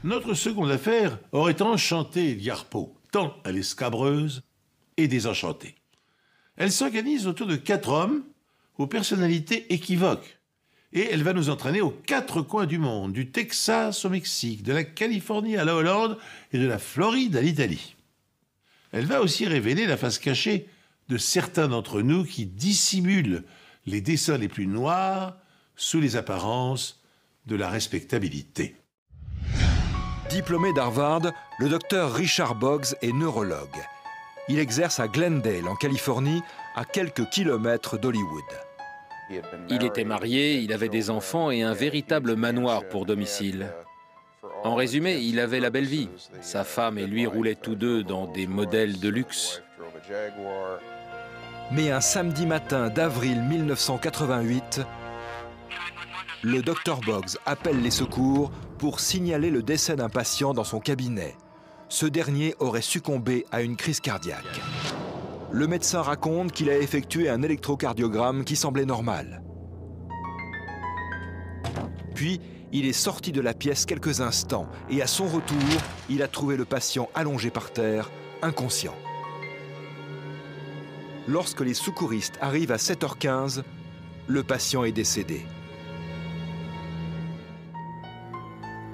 Notre seconde affaire aurait enchanté Liarpo, tant elle est scabreuse et désenchantée. Elle s'organise autour de 4 hommes aux personnalités équivoques. Et elle va nous entraîner aux 4 coins du monde, du Texas au Mexique, de la Californie à la Hollande et de la Floride à l'Italie. Elle va aussi révéler la face cachée de certains d'entre nous qui dissimulent les dessins les plus noirs sous les apparences de la respectabilité. Diplômé d'Harvard, le docteur Richard Boggs est neurologue. Il exerce à Glendale, en Californie, à quelques kilomètres d'Hollywood. Il était marié, il avait des enfants et un véritable manoir pour domicile. En résumé, il avait la belle vie. Sa femme et lui roulaient tous deux dans des modèles de luxe. Mais un samedi matin d'avril 1988, le docteur Boggs appelle les secours pour signaler le décès d'un patient dans son cabinet. Ce dernier aurait succombé à une crise cardiaque. Le médecin raconte qu'il a effectué un électrocardiogramme qui semblait normal. Puis, il est sorti de la pièce quelques instants et à son retour, il a trouvé le patient allongé par terre, inconscient. Lorsque les secouristes arrivent à 7h15, le patient est décédé.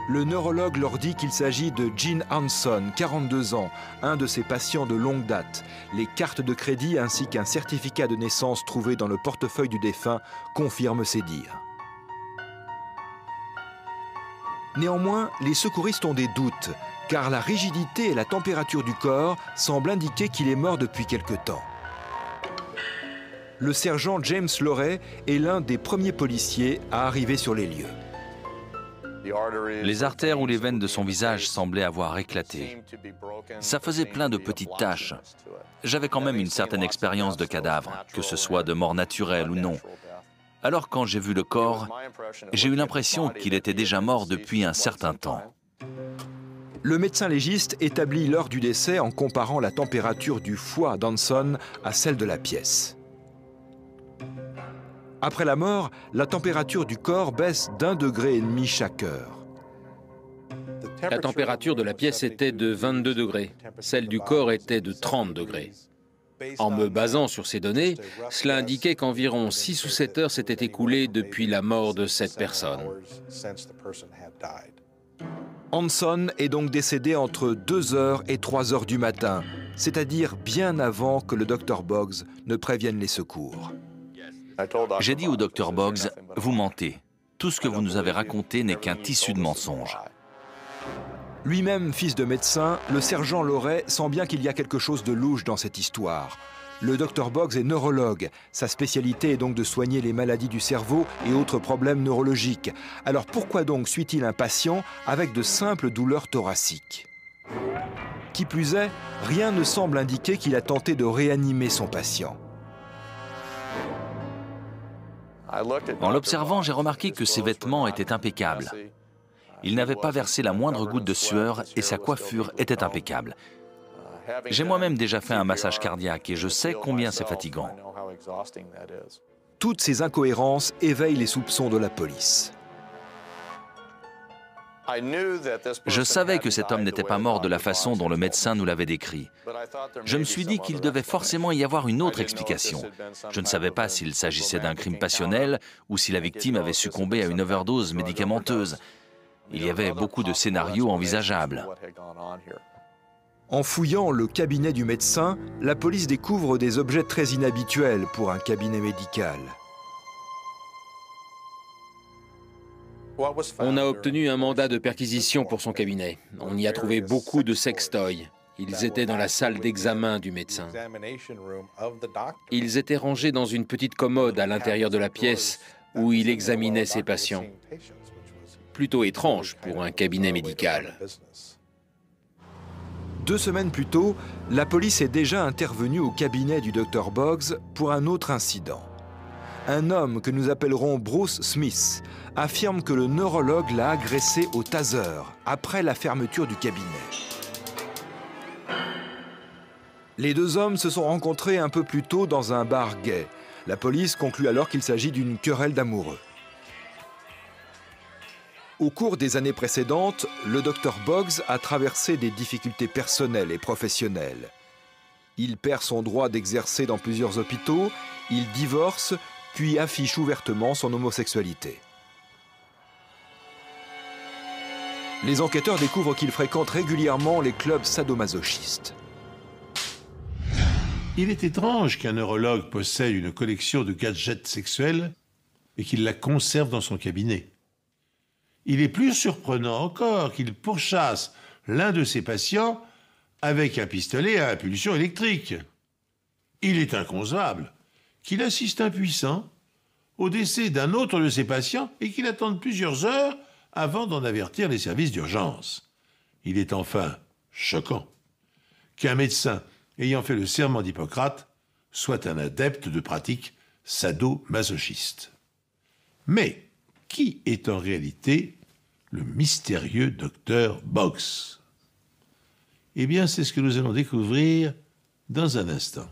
Le neurologue leur dit qu'il s'agit de Gene Hanson, 42 ans, un de ses patients de longue date. Les cartes de crédit ainsi qu'un certificat de naissance trouvé dans le portefeuille du défunt confirment ces dires. Néanmoins, les secouristes ont des doutes, car la rigidité et la température du corps semblent indiquer qu'il est mort depuis quelque temps. Le sergent James Lorey est l'un des premiers policiers à arriver sur les lieux. Les artères ou les veines de son visage semblaient avoir éclaté. Ça faisait plein de petites taches. J'avais quand même une certaine expérience de cadavre, que ce soit de mort naturelle ou non. Alors quand j'ai vu le corps, j'ai eu l'impression qu'il était déjà mort depuis un certain temps. Le médecin légiste établit l'heure du décès en comparant la température du foie d'Hanson à celle de la pièce. Après la mort, la température du corps baisse d'1,5 degré chaque heure. La température de la pièce était de 22 degrés. Celle du corps était de 30 degrés. En me basant sur ces données, cela indiquait qu'environ 6 ou 7 heures s'étaient écoulées depuis la mort de cette personne. Hanson est donc décédé entre 2h et 3h du matin, c'est-à-dire bien avant que le docteur Boggs ne prévienne les secours. J'ai dit au docteur Boggs, vous mentez. Tout ce que vous nous avez raconté n'est qu'un tissu de mensonges. Lui-même fils de médecin, le sergent Lorey sent bien qu'il y a quelque chose de louche dans cette histoire. Le docteur Boggs est neurologue. Sa spécialité est donc de soigner les maladies du cerveau et autres problèmes neurologiques. Alors pourquoi donc suit-il un patient avec de simples douleurs thoraciques? Qui plus est, rien ne semble indiquer qu'il a tenté de réanimer son patient. En l'observant, j'ai remarqué que ses vêtements étaient impeccables. Il n'avait pas versé la moindre goutte de sueur et sa coiffure était impeccable. J'ai moi-même déjà fait un massage cardiaque et je sais combien c'est fatigant. Toutes ces incohérences éveillent les soupçons de la police. Je savais que cet homme n'était pas mort de la façon dont le médecin nous l'avait décrit. Je me suis dit qu'il devait forcément y avoir une autre explication. Je ne savais pas s'il s'agissait d'un crime passionnel ou si la victime avait succombé à une overdose médicamenteuse. Il y avait beaucoup de scénarios envisageables. En fouillant le cabinet du médecin, la police découvre des objets très inhabituels pour un cabinet médical. On a obtenu un mandat de perquisition pour son cabinet. On y a trouvé beaucoup de sextoys. Ils étaient dans la salle d'examen du médecin. Ils étaient rangés dans une petite commode à l'intérieur de la pièce où il examinait ses patients. Plutôt étrange pour un cabinet médical. 2 semaines plus tôt, la police est déjà intervenue au cabinet du docteur Boggs pour un autre incident. Un homme que nous appellerons Bruce Smith affirme que le neurologue l'a agressé au taser après la fermeture du cabinet. Les 2 hommes se sont rencontrés un peu plus tôt dans un bar gay. La police conclut alors qu'il s'agit d'une querelle d'amoureux. Au cours des années précédentes, le Dr Boggs a traversé des difficultés personnelles et professionnelles. Il perd son droit d'exercer dans plusieurs hôpitaux, il divorce, puis affiche ouvertement son homosexualité. Les enquêteurs découvrent qu'il fréquente régulièrement les clubs sadomasochistes. Il est étrange qu'un neurologue possède une collection de gadgets sexuels et qu'il la conserve dans son cabinet. Il est plus surprenant encore qu'il pourchasse l'un de ses patients avec un pistolet à impulsion électrique. Il est inconcevable qu'il assiste impuissant au décès d'un autre de ses patients et qu'il attende plusieurs heures avant d'en avertir les services d'urgence. Il est enfin choquant qu'un médecin ayant fait le serment d'Hippocrate soit un adepte de pratiques sadomasochistes. Mais qui est en réalité le mystérieux docteur Boggs? Eh bien, c'est ce que nous allons découvrir dans un instant.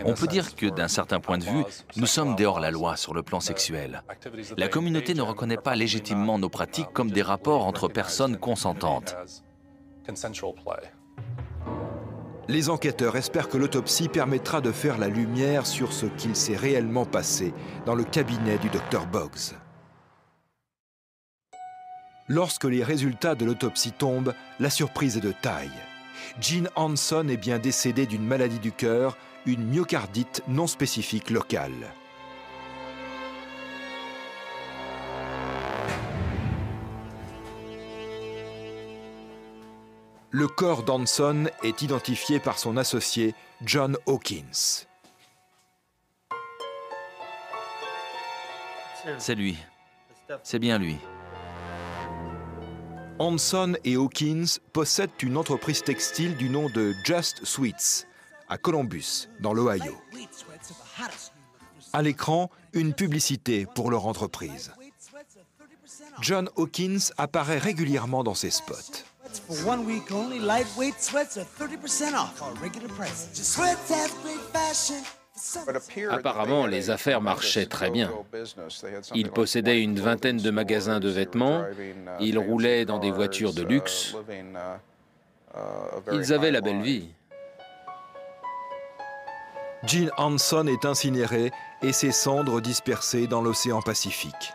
On peut dire que, d'un certain point de vue, nous sommes dehors la loi sur le plan sexuel. La communauté ne reconnaît pas légitimement nos pratiques comme des rapports entre personnes consentantes. Les enquêteurs espèrent que l'autopsie permettra de faire la lumière sur ce qu'il s'est réellement passé dans le cabinet du Dr Boggs. Lorsque les résultats de l'autopsie tombent, la surprise est de taille. Gene Hanson est bien décédé d'une maladie du cœur, une myocardite non spécifique locale. Le corps d'Hanson est identifié par son associé John Hawkins. C'est lui. C'est bien lui. Hanson et Hawkins possèdent une entreprise textile du nom de Just Sweets, à Columbus, dans l'Ohio. À l'écran, une publicité pour leur entreprise. John Hawkins apparaît régulièrement dans ces spots. Apparemment, les affaires marchaient très bien. Il possédait une vingtaine de magasins de vêtements, il roulait dans des voitures de luxe. Ils avaient la belle vie. Gene Hanson est incinéré et ses cendres dispersées dans l'océan Pacifique.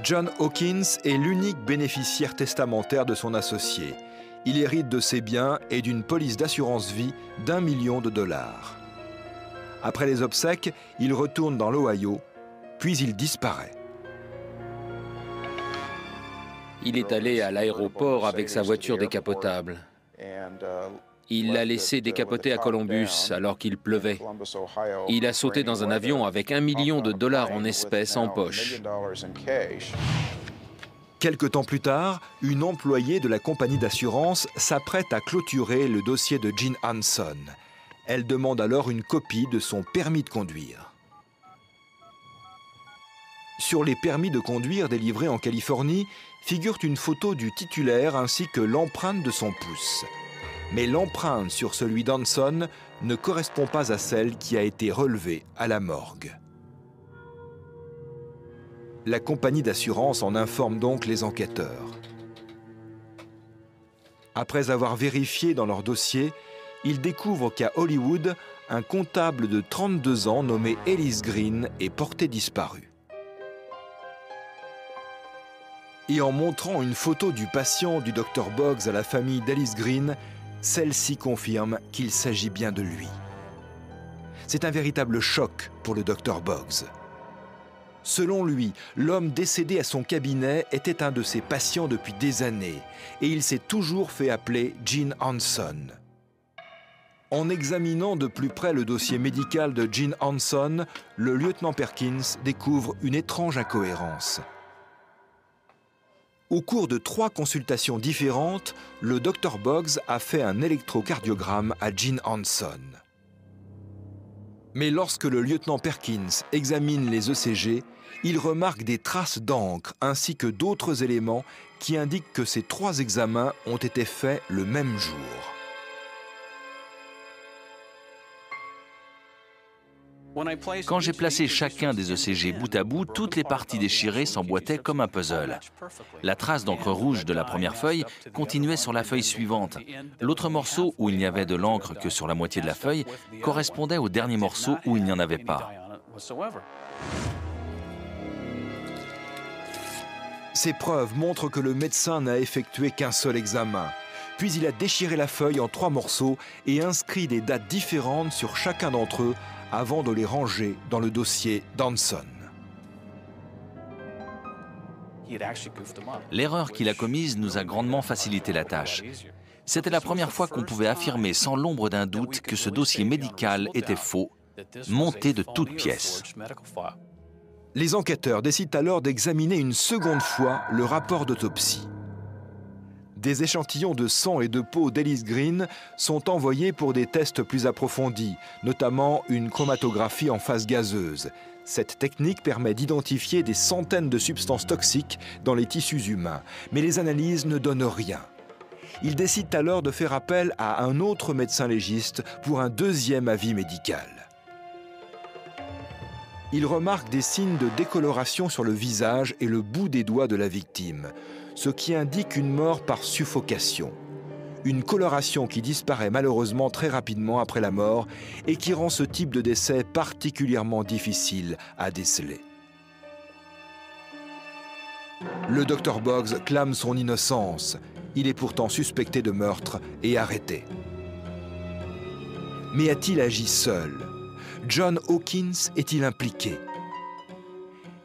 John Hawkins est l'unique bénéficiaire testamentaire de son associé. Il hérite de ses biens et d'une police d'assurance vie d'1 million de dollars. Après les obsèques, il retourne dans l'Ohio, puis il disparaît. Il est allé à l'aéroport avec sa voiture décapotable. Il l'a laissé décapoter à Columbus alors qu'il pleuvait. Il a sauté dans un avion avec 1 million de dollars en espèces en poche. Quelque temps plus tard, une employée de la compagnie d'assurance s'apprête à clôturer le dossier de Gene Hanson. Elle demande alors une copie de son permis de conduire. Sur les permis de conduire délivrés en Californie figure une photo du titulaire ainsi que l'empreinte de son pouce. Mais l'empreinte sur celui d'Hanson ne correspond pas à celle qui a été relevée à la morgue. La compagnie d'assurance en informe donc les enquêteurs. Après avoir vérifié dans leur dossier, ils découvrent qu'à Hollywood, un comptable de 32 ans nommé Ellis Green est porté disparu. Et en montrant une photo du patient du Dr Boggs à la famille d'Ellis Green, celle-ci confirme qu'il s'agit bien de lui. C'est un véritable choc pour le Dr Boggs. Selon lui, l'homme décédé à son cabinet était un de ses patients depuis des années et il s'est toujours fait appeler Gene Hanson. En examinant de plus près le dossier médical de Gene Hanson, le lieutenant Perkins découvre une étrange incohérence. Au cours de 3 consultations différentes, le Dr Boggs a fait un électrocardiogramme à Gene Hanson. Mais lorsque le lieutenant Perkins examine les ECG, il remarque des traces d'encre ainsi que d'autres éléments qui indiquent que ces 3 examens ont été faits le même jour. Quand j'ai placé chacun des ECG bout à bout, toutes les parties déchirées s'emboîtaient comme un puzzle. La trace d'encre rouge de la première feuille continuait sur la feuille suivante. L'autre morceau, où il n'y avait de l'encre que sur la moitié de la feuille, correspondait au dernier morceau où il n'y en avait pas. Ces preuves montrent que le médecin n'a effectué qu'un seul examen. Puis il a déchiré la feuille en 3 morceaux et inscrit des dates différentes sur chacun d'entre eux avant de les ranger dans le dossier d'Hanson. L'erreur qu'il a commise nous a grandement facilité la tâche. C'était la première fois qu'on pouvait affirmer sans l'ombre d'un doute que ce dossier médical était faux, monté de toutes pièces. Les enquêteurs décident alors d'examiner une seconde fois le rapport d'autopsie. Des échantillons de sang et de peau d'Ellis Green sont envoyés pour des tests plus approfondis, notamment une chromatographie en phase gazeuse. Cette technique permet d'identifier des centaines de substances toxiques dans les tissus humains, mais les analyses ne donnent rien. Ils décident alors de faire appel à un autre médecin légiste pour un deuxième avis médical. Ils remarquent des signes de décoloration sur le visage et le bout des doigts de la victime, ce qui indique une mort par suffocation. Une coloration qui disparaît malheureusement très rapidement après la mort et qui rend ce type de décès particulièrement difficile à déceler. Le Dr Boggs clame son innocence. Il est pourtant suspecté de meurtre et arrêté. Mais a-t-il agi seul ? John Hawkins est-il impliqué?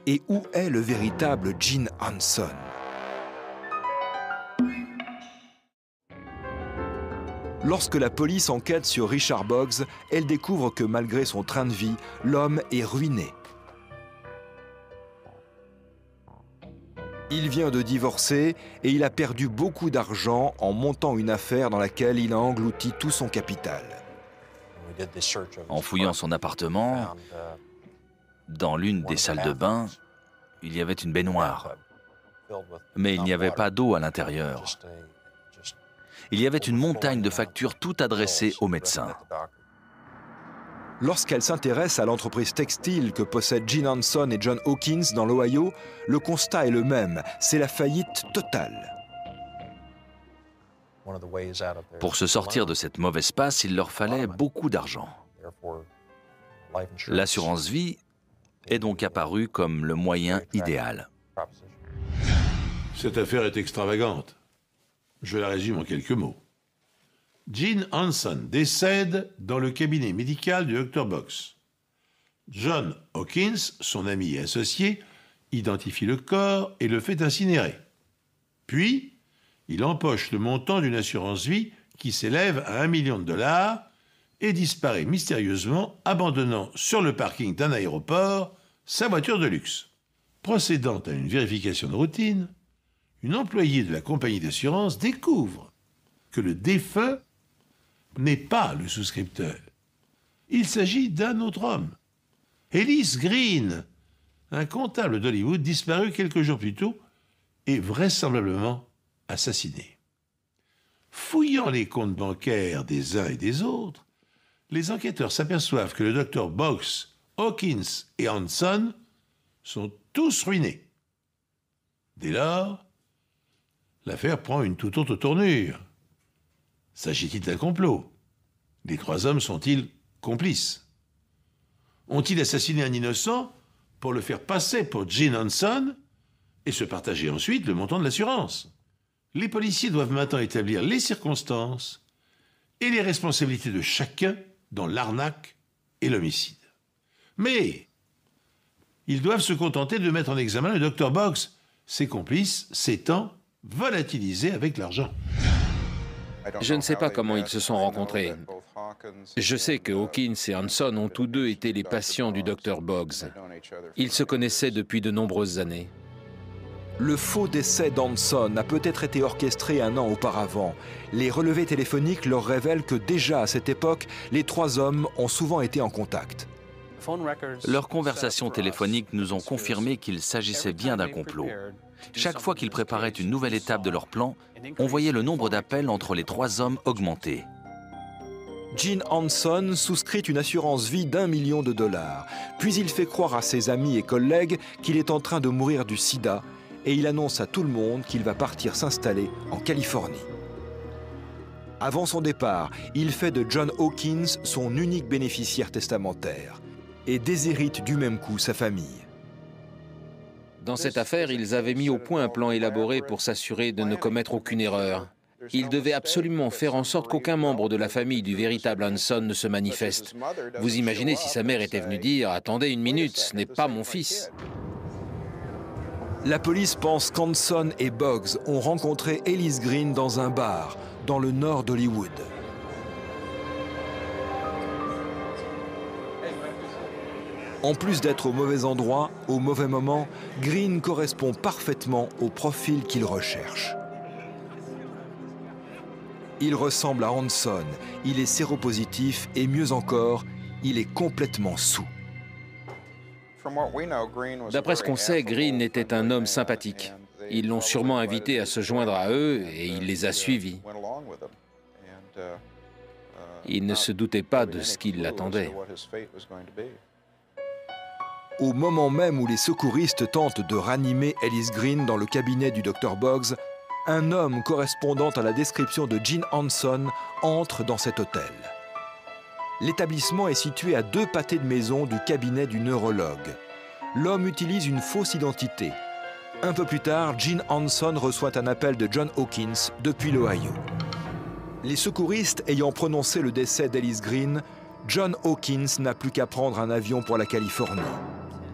Et où est le véritable Gene Hanson? Lorsque la police enquête sur Richard Boggs, elle découvre que malgré son train de vie, l'homme est ruiné. Il vient de divorcer et il a perdu beaucoup d'argent en montant une affaire dans laquelle il a englouti tout son capital. En fouillant son appartement, dans l'une des salles de bain, il y avait une baignoire. Mais il n'y avait pas d'eau à l'intérieur. Il y avait une montagne de factures toutes adressées aux médecins. Lorsqu'elle s'intéresse à l'entreprise textile que possèdent Gene Hanson et John Hawkins dans l'Ohio, le constat est le même, c'est la faillite totale. Pour se sortir de cette mauvaise passe, il leur fallait beaucoup d'argent. L'assurance vie est donc apparue comme le moyen idéal. Cette affaire est extravagante. Je la résume en quelques mots. Gene Hanson décède dans le cabinet médical du Dr Boggs. John Hawkins, son ami et associé, identifie le corps et le fait incinérer. Puis, il empoche le montant d'une assurance vie qui s'élève à $1 million et disparaît mystérieusement, abandonnant sur le parking d'un aéroport sa voiture de luxe. Procédant à une vérification de routine, une employée de la compagnie d'assurance découvre que le défunt n'est pas le souscripteur. Il s'agit d'un autre homme, Ellis Green, un comptable d'Hollywood disparu quelques jours plus tôt et vraisemblablement assassiné. Fouillant les comptes bancaires des uns et des autres, les enquêteurs s'aperçoivent que le Dr Boggs, Hawkins et Hanson sont tous ruinés. Dès lors, l'affaire prend une toute autre tournure. S'agit-il d'un complot? Les 3 hommes sont-ils complices? Ont-ils assassiné un innocent pour le faire passer pour Gene Hanson et se partager ensuite le montant de l'assurance? Les policiers doivent maintenant établir les circonstances et les responsabilités de chacun dans l'arnaque et l'homicide. Mais ils doivent se contenter de mettre en examen le Dr Boggs, ses complices s'étant volatilisés avec l'argent. Je ne sais pas comment ils se sont rencontrés. Je sais que Hawkins et Hanson ont tous deux été les patients du Dr Boggs. Ils se connaissaient depuis de nombreuses années. Le faux décès d'Hanson a peut-être été orchestré 1 an auparavant. Les relevés téléphoniques leur révèlent que déjà à cette époque, les 3 hommes ont souvent été en contact. Leurs conversations téléphoniques nous ont confirmé qu'il s'agissait bien d'un complot. Chaque fois qu'ils préparaient une nouvelle étape de leur plan, on voyait le nombre d'appels entre les 3 hommes augmenter. Gene Hanson souscrit une assurance vie d'1 million de dollars. Puis il fait croire à ses amis et collègues qu'il est en train de mourir du sida et il annonce à tout le monde qu'il va partir s'installer en Californie. Avant son départ, il fait de John Hawkins son unique bénéficiaire testamentaire et déshérite du même coup sa famille. Dans cette affaire, ils avaient mis au point un plan élaboré pour s'assurer de ne commettre aucune erreur. Ils devaient absolument faire en sorte qu'aucun membre de la famille du véritable Hanson ne se manifeste. Vous imaginez si sa mère était venue dire « Attendez une minute, ce n'est pas mon fils ». La police pense qu'Hanson et Boggs ont rencontré Ellis Green dans un bar, dans le nord d'Hollywood. En plus d'être au mauvais endroit, au mauvais moment, Green correspond parfaitement au profil qu'il recherche. Il ressemble à Hanson, il est séropositif et mieux encore, il est complètement saoul. D'après ce qu'on sait, Green était un homme sympathique. Ils l'ont sûrement invité à se joindre à eux et il les a suivis. Il ne se doutait pas de ce qui l'attendait. Au moment même où les secouristes tentent de ranimer Ellis Green dans le cabinet du Dr Boggs, un homme correspondant à la description de Gene Hanson entre dans cet hôtel. L'établissement est situé à 2 pâtés de maison du cabinet du neurologue. L'homme utilise une fausse identité. Un peu plus tard, Gene Hanson reçoit un appel de John Hawkins depuis l'Ohio. Les secouristes ayant prononcé le décès d'Ellis Green, John Hawkins n'a plus qu'à prendre un avion pour la Californie.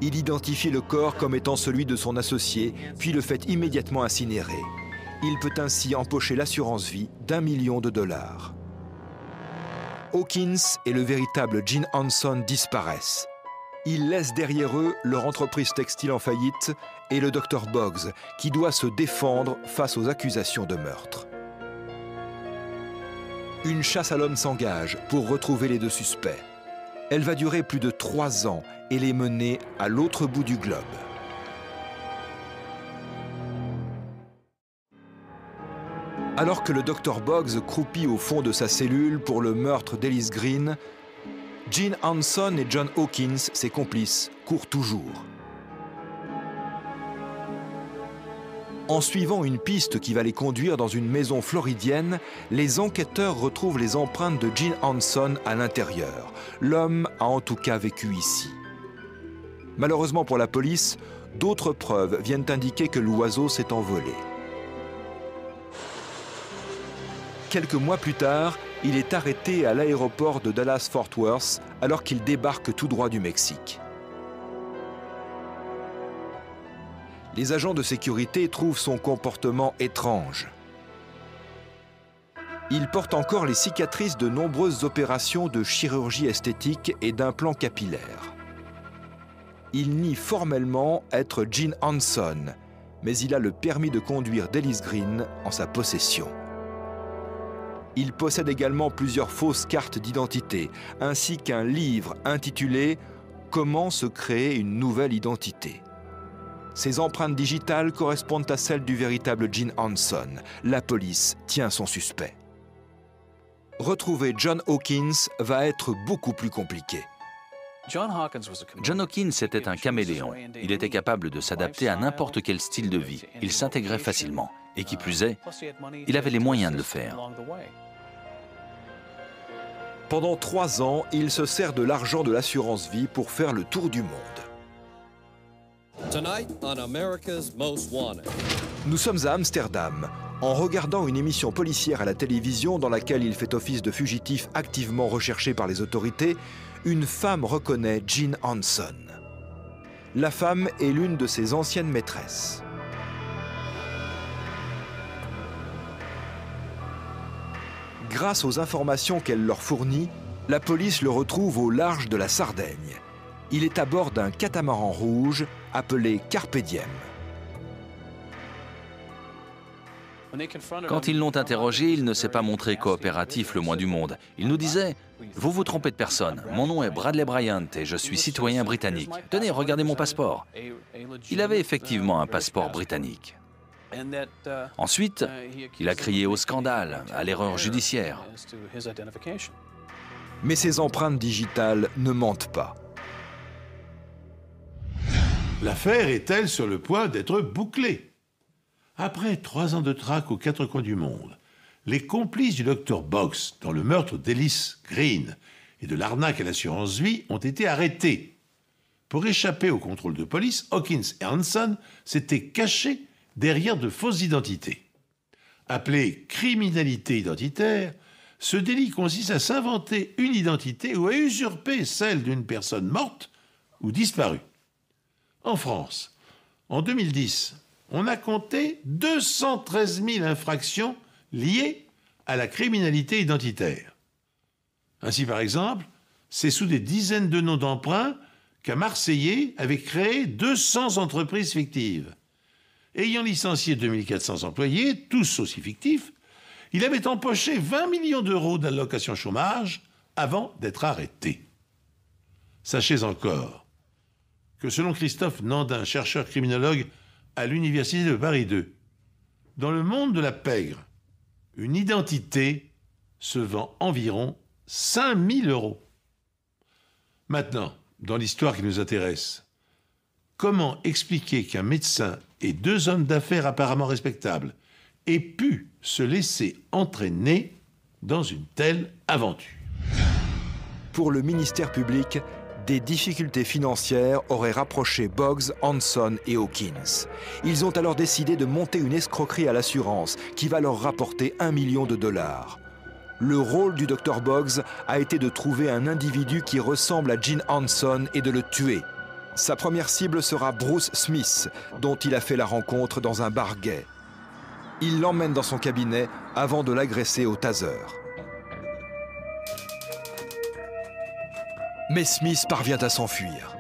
Il identifie le corps comme étant celui de son associé, puis le fait immédiatement incinérer. Il peut ainsi empocher l'assurance vie d'1 million de dollars. Hawkins et le véritable Gene Hanson disparaissent. Ils laissent derrière eux leur entreprise textile en faillite et le Dr Boggs, qui doit se défendre face aux accusations de meurtre. Une chasse à l'homme s'engage pour retrouver les 2 suspects. Elle va durer plus de 3 ans et les mener à l'autre bout du globe. Alors que le Dr Boggs croupit au fond de sa cellule pour le meurtre d'Ellis Green, Gene Hanson et John Hawkins, ses complices, courent toujours. En suivant une piste qui va les conduire dans une maison floridienne, les enquêteurs retrouvent les empreintes de Gene Hanson à l'intérieur. L'homme a en tout cas vécu ici. Malheureusement pour la police, d'autres preuves viennent indiquer que l'oiseau s'est envolé. Quelques mois plus tard, il est arrêté à l'aéroport de Dallas-Fort Worth alors qu'il débarque tout droit du Mexique. Les agents de sécurité trouvent son comportement étrange. Il porte encore les cicatrices de nombreuses opérations de chirurgie esthétique et d'implants capillaires. Il nie formellement être Gene Hanson, mais il a le permis de conduire d'Ellis Green en sa possession. Il possède également plusieurs fausses cartes d'identité, ainsi qu'un livre intitulé « Comment se créer une nouvelle identité ». Ces empreintes digitales correspondent à celles du véritable Gene Hanson. La police tient son suspect. Retrouver John Hawkins va être beaucoup plus compliqué. John Hawkins était un caméléon. Il était capable de s'adapter à n'importe quel style de vie. Il s'intégrait facilement. Et qui plus est, il avait les moyens de le faire. Pendant 3 ans, il se sert de l'argent de l'assurance vie pour faire le tour du monde. Nous sommes à Amsterdam, en regardant une émission policière à la télévision dans laquelle il fait office de fugitif activement recherché par les autorités. Une femme reconnaît Gene Hanson. La femme est l'une de ses anciennes maîtresses. Grâce aux informations qu'elle leur fournit, la police le retrouve au large de la Sardaigne. Il est à bord d'un catamaran rouge appelé Carpe Diem. Quand ils l'ont interrogé, il ne s'est pas montré coopératif le moins du monde. Il nous disait « Vous vous trompez de personne. Mon nom est Bradley Bryant et je suis citoyen britannique. Tenez, regardez mon passeport. » Il avait effectivement un passeport britannique. Ensuite, il a crié au scandale, à l'erreur judiciaire. Mais ces empreintes digitales ne mentent pas. L'affaire est-elle sur le point d'être bouclée? Après 3 ans de traque aux 4 coins du monde, les complices du Dr Boggs dans le meurtre d'Ellis Green et de l'arnaque à l'assurance vie ont été arrêtés. Pour échapper au contrôle de police, Hawkins et Hanson s'étaient cachés derrière de fausses identités. Appelé criminalité identitaire, ce délit consiste à s'inventer une identité ou à usurper celle d'une personne morte ou disparue. En France, en 2010, on a compté 213 000 infractions liées à la criminalité identitaire. Ainsi, par exemple, c'est sous des dizaines de noms d'emprunts qu'un Marseillais avait créé 200 entreprises fictives. Ayant licencié 2400 employés, tous aussi fictifs, il avait empoché 20 millions d'euros d'allocations chômage avant d'être arrêté. Sachez encore que selon Christophe Nandin, chercheur criminologue à l'Université de Paris 2, dans le monde de la pègre, une identité se vend environ 5 000 euros. Maintenant, dans l'histoire qui nous intéresse, comment expliquer qu'un médecin et 2 hommes d'affaires apparemment respectables aient pu se laisser entraîner dans une telle aventure? Pour le ministère public, des difficultés financières auraient rapproché Boggs, Hanson et Hawkins. Ils ont alors décidé de monter une escroquerie à l'assurance qui va leur rapporter $1 million. Le rôle du Dr Boggs a été de trouver un individu qui ressemble à Gene Hanson et de le tuer. Sa première cible sera Bruce Smith, dont il a fait la rencontre dans un bar gay. Il l'emmène dans son cabinet avant de l'agresser au taser. Mais Smith parvient à s'enfuir.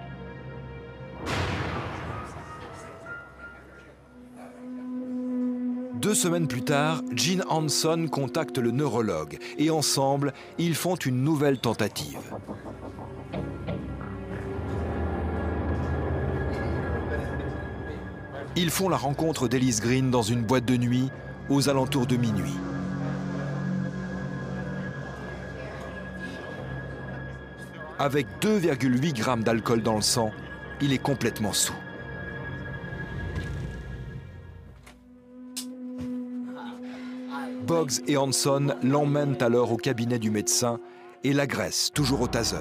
Deux semaines plus tard, Gene Hanson contacte le neurologue et ensemble, ils font une nouvelle tentative. Ils font la rencontre d'Ellis Green dans une boîte de nuit aux alentours de minuit. Avec 2,8 grammes d'alcool dans le sang, il est complètement saoul. Boggs et Hanson l'emmènent alors au cabinet du médecin et l'agressent, toujours au taser.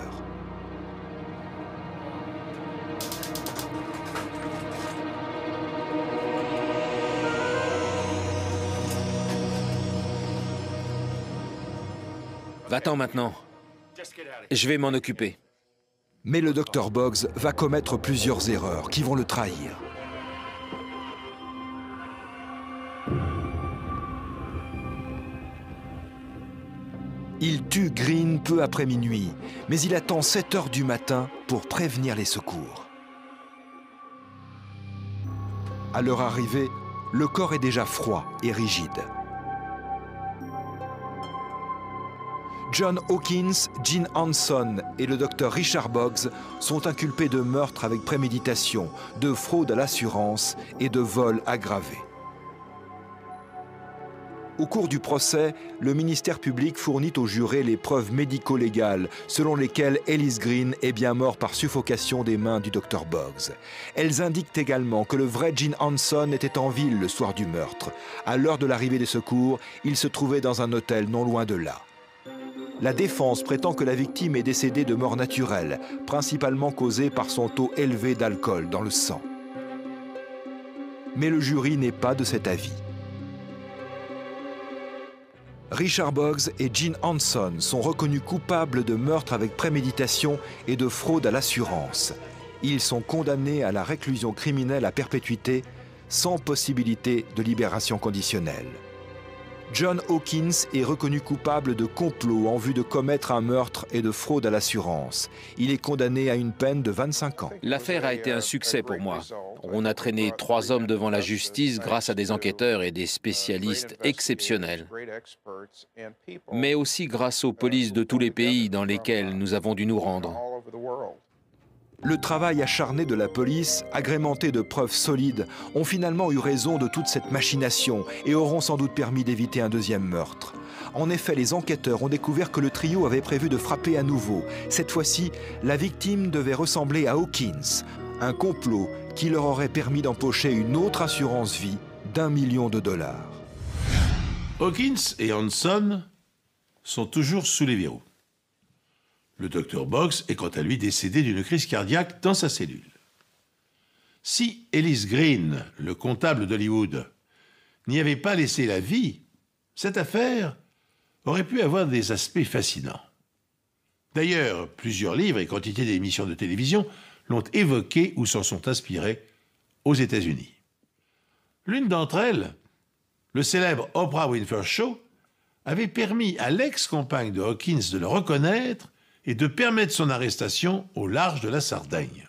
Va-t'en maintenant. Je vais m'en occuper. Mais le Dr Boggs va commettre plusieurs erreurs qui vont le trahir. Il tue Green peu après minuit, mais il attend 7 heures du matin pour prévenir les secours. À leur arrivée, le corps est déjà froid et rigide. John Hawkins, Gene Hanson et le docteur Richard Boggs sont inculpés de meurtre avec préméditation, de fraude à l'assurance et de vol aggravé. Au cours du procès, le ministère public fournit aux jurés les preuves médico-légales selon lesquelles Ellis Green est bien mort par suffocation des mains du docteur Boggs. Elles indiquent également que le vrai Gene Hanson était en ville le soir du meurtre. À l'heure de l'arrivée des secours, il se trouvait dans un hôtel non loin de là. La défense prétend que la victime est décédée de mort naturelle, principalement causée par son taux élevé d'alcool dans le sang. Mais le jury n'est pas de cet avis. Richard Boggs et Gene Hanson sont reconnus coupables de meurtre avec préméditation et de fraude à l'assurance. Ils sont condamnés à la réclusion criminelle à perpétuité sans possibilité de libération conditionnelle. John Hawkins est reconnu coupable de complot en vue de commettre un meurtre et de fraude à l'assurance. Il est condamné à une peine de 25 ans. L'affaire a été un succès pour moi. On a traîné 3 hommes devant la justice grâce à des enquêteurs et des spécialistes exceptionnels, mais aussi grâce aux polices de tous les pays dans lesquels nous avons dû nous rendre. Le travail acharné de la police, agrémenté de preuves solides, ont finalement eu raison de toute cette machination et auront sans doute permis d'éviter un deuxième meurtre. En effet, les enquêteurs ont découvert que le trio avait prévu de frapper à nouveau. Cette fois-ci, la victime devait ressembler à Hawkins, un complot qui leur aurait permis d'empocher une autre assurance vie d'1 million de dollars. Hawkins et Hanson sont toujours sous les verrous. Le docteur Boggs est quant à lui décédé d'une crise cardiaque dans sa cellule. Si Ellis Green, le comptable d'Hollywood, n'y avait pas laissé la vie, cette affaire aurait pu avoir des aspects fascinants. D'ailleurs, plusieurs livres et quantité d'émissions de télévision l'ont évoqué ou s'en sont inspirés aux États-Unis. L'une d'entre elles, le célèbre Oprah Winfrey Show, avait permis à l'ex-compagne de Hawkins de le reconnaître et de permettre son arrestation au large de la Sardaigne.